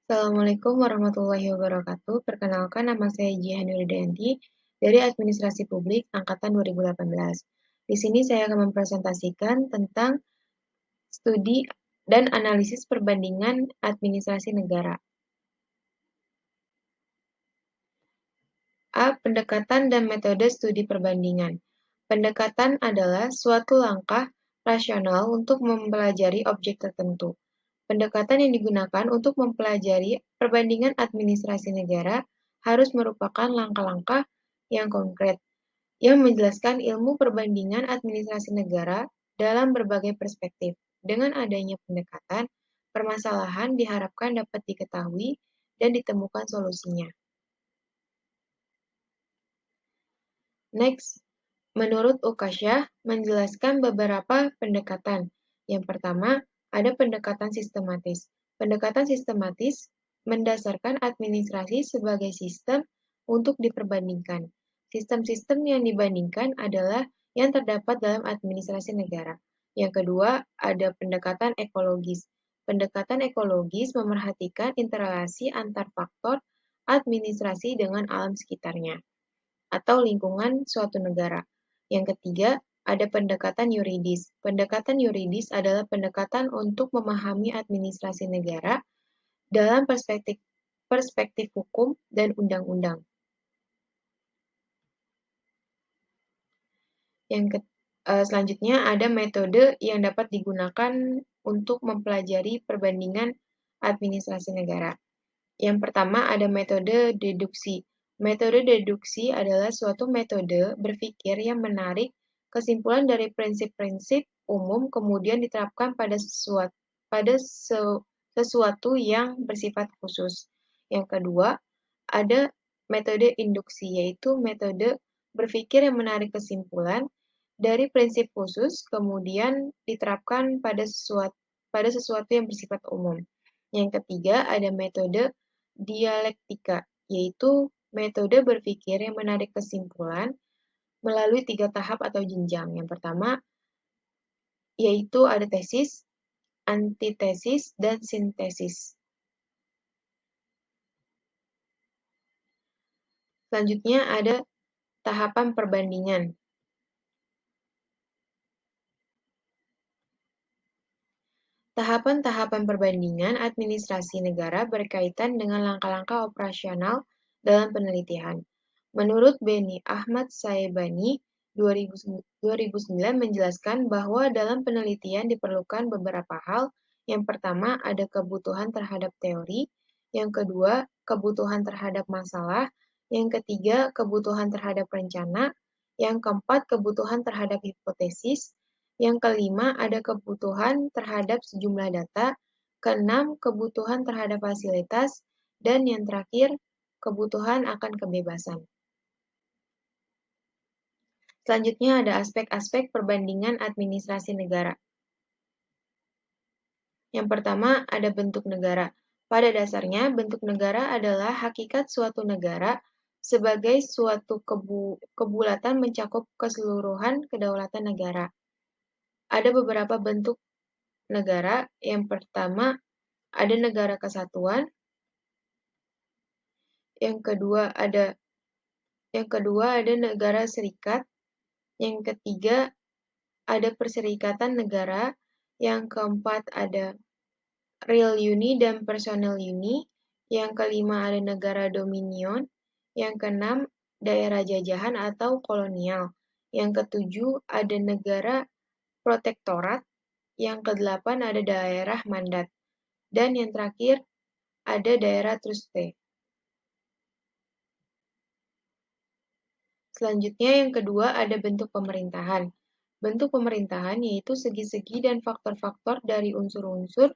Assalamualaikum warahmatullahi wabarakatuh. Perkenalkan, nama saya Jihan Nuridayanti dari Administrasi Publik Angkatan 2018. Di sini saya akan mempresentasikan tentang studi dan analisis perbandingan administrasi negara. A. Pendekatan dan metode studi perbandingan. Pendekatan adalah suatu langkah rasional untuk mempelajari objek tertentu. Pendekatan yang digunakan untuk mempelajari perbandingan administrasi negara harus merupakan langkah-langkah yang konkret, yang menjelaskan ilmu perbandingan administrasi negara dalam berbagai perspektif. Dengan adanya pendekatan, permasalahan diharapkan dapat diketahui dan ditemukan solusinya. Next, menurut Ukasyah menjelaskan beberapa pendekatan. Yang pertama, ada pendekatan sistematis. Pendekatan sistematis mendasarkan administrasi sebagai sistem untuk diperbandingkan. Sistem-sistem yang dibandingkan adalah yang terdapat dalam administrasi negara. Yang kedua, ada pendekatan ekologis. Pendekatan ekologis memerhatikan interrelasi antar faktor administrasi dengan alam sekitarnya atau lingkungan suatu negara. Yang ketiga, ada pendekatan yuridis. Pendekatan yuridis adalah pendekatan untuk memahami administrasi negara dalam perspektif hukum dan undang-undang. Selanjutnya ada metode yang dapat digunakan untuk mempelajari perbandingan administrasi negara. Yang pertama ada metode deduksi. Metode deduksi adalah suatu metode berpikir yang menarik kesimpulan dari prinsip-prinsip umum kemudian diterapkan pada sesuatu yang bersifat khusus. Yang kedua, ada metode induksi, yaitu metode berpikir yang menarik kesimpulan dari prinsip khusus kemudian diterapkan pada sesuatu yang bersifat umum. Yang ketiga, ada metode dialektika, yaitu metode berpikir yang menarik kesimpulan melalui 3 tahap atau jenjang. Yang pertama, yaitu ada tesis, antitesis, dan sintesis. Selanjutnya ada tahapan perbandingan. Tahapan-tahapan perbandingan administrasi negara berkaitan dengan langkah-langkah operasional dalam penelitian. Menurut Beni Ahmad Saebani, 2009 menjelaskan bahwa dalam penelitian diperlukan beberapa hal. Yang pertama, ada kebutuhan terhadap teori. Yang kedua, kebutuhan terhadap masalah. Yang ketiga, kebutuhan terhadap rencana. Yang keempat, kebutuhan terhadap hipotesis. Yang kelima, ada kebutuhan terhadap sejumlah data. Keenam, kebutuhan terhadap fasilitas. Dan yang terakhir, kebutuhan akan kebebasan. Selanjutnya ada aspek-aspek perbandingan administrasi negara. Yang pertama, ada bentuk negara. Pada dasarnya, bentuk negara adalah hakikat suatu negara sebagai suatu kebulatan mencakup keseluruhan kedaulatan negara. Ada beberapa bentuk negara. Yang pertama, ada negara kesatuan. Yang kedua ada negara serikat. Yang ketiga, ada perserikatan negara. Yang keempat, ada real uni dan personal uni. Yang kelima, ada negara dominion. Yang keenam, daerah jajahan atau kolonial. Yang ketujuh, ada negara protektorat. Yang kedelapan, ada daerah mandat. Dan yang terakhir, ada daerah truste. Selanjutnya yang kedua ada bentuk pemerintahan. Bentuk pemerintahan yaitu segi-segi dan faktor-faktor dari unsur-unsur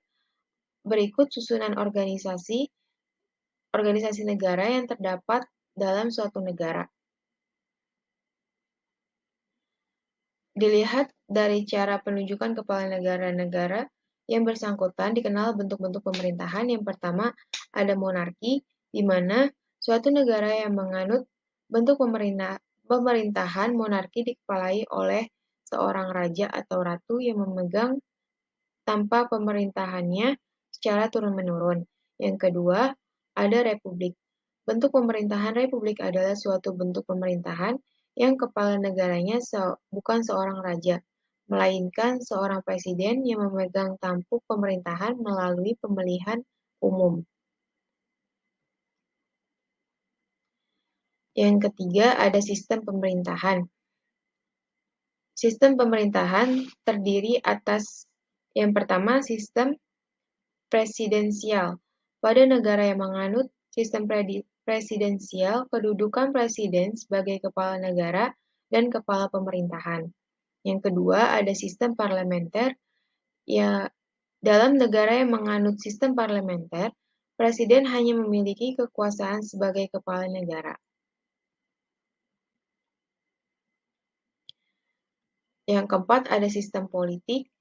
berikut susunan organisasi negara yang terdapat dalam suatu negara. Dilihat dari cara penunjukan kepala negara-negara yang bersangkutan dikenal bentuk-bentuk pemerintahan. Yang pertama ada monarki, di mana suatu negara yang menganut bentuk pemerintahan monarki dikepalai oleh seorang raja atau ratu yang memegang tanpa pemerintahannya secara turun-menurun. Yang kedua, ada republik. Bentuk pemerintahan republik adalah suatu bentuk pemerintahan yang kepala negaranya bukan seorang raja, melainkan seorang presiden yang memegang tampuk pemerintahan melalui pemilihan umum. Yang ketiga, ada sistem pemerintahan. Sistem pemerintahan terdiri atas yang pertama, sistem presidensial. Pada negara yang menganut sistem presidensial, kedudukan presiden sebagai kepala negara dan kepala pemerintahan. Yang kedua, ada sistem parlementer. Ya, dalam negara yang menganut sistem parlementer, presiden hanya memiliki kekuasaan sebagai kepala negara. Yang keempat, ada sistem politik.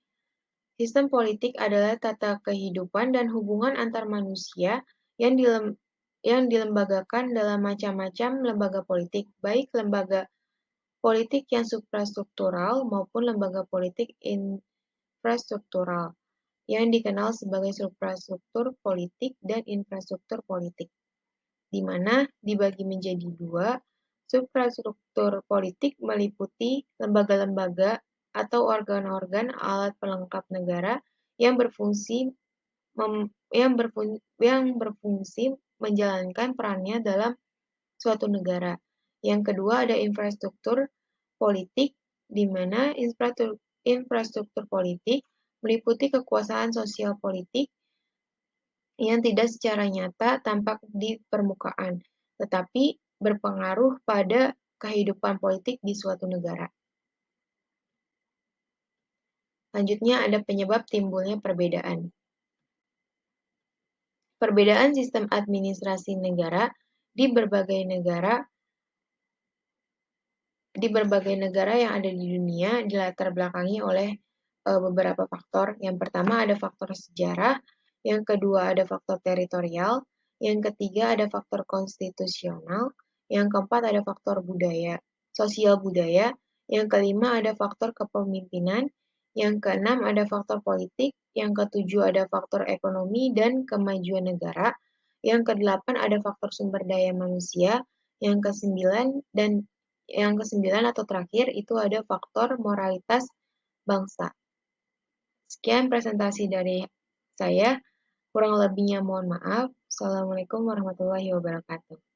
Sistem politik adalah tata kehidupan dan hubungan antar manusia yang dilembagakan dalam macam-macam lembaga politik, baik lembaga politik yang suprastruktural maupun lembaga politik infrastruktural, yang dikenal sebagai suprastruktur politik dan infrastruktur politik, di mana dibagi menjadi dua. Suprastruktur politik meliputi lembaga-lembaga atau organ-organ alat pelengkap negara yang berfungsi menjalankan perannya dalam suatu negara. Yang kedua, ada infrastruktur politik, di mana infrastruktur politik meliputi kekuasaan sosial politik yang tidak secara nyata tampak di permukaan, tetapi berpengaruh pada kehidupan politik di suatu negara. Selanjutnya ada penyebab timbulnya perbedaan. Perbedaan sistem administrasi negara di berbagai negara yang ada di dunia dilatar belakangi oleh beberapa faktor. Yang pertama ada faktor sejarah, yang kedua ada faktor teritorial, yang ketiga ada faktor konstitusional, yang keempat ada faktor sosial budaya, yang kelima ada faktor kepemimpinan, yang keenam ada faktor politik, yang ketujuh ada faktor ekonomi dan kemajuan negara, yang kedelapan ada faktor sumber daya manusia, yang kesembilan atau terakhir itu ada faktor moralitas bangsa. Sekian presentasi dari saya, kurang lebihnya mohon maaf. Assalamualaikum warahmatullahi wabarakatuh.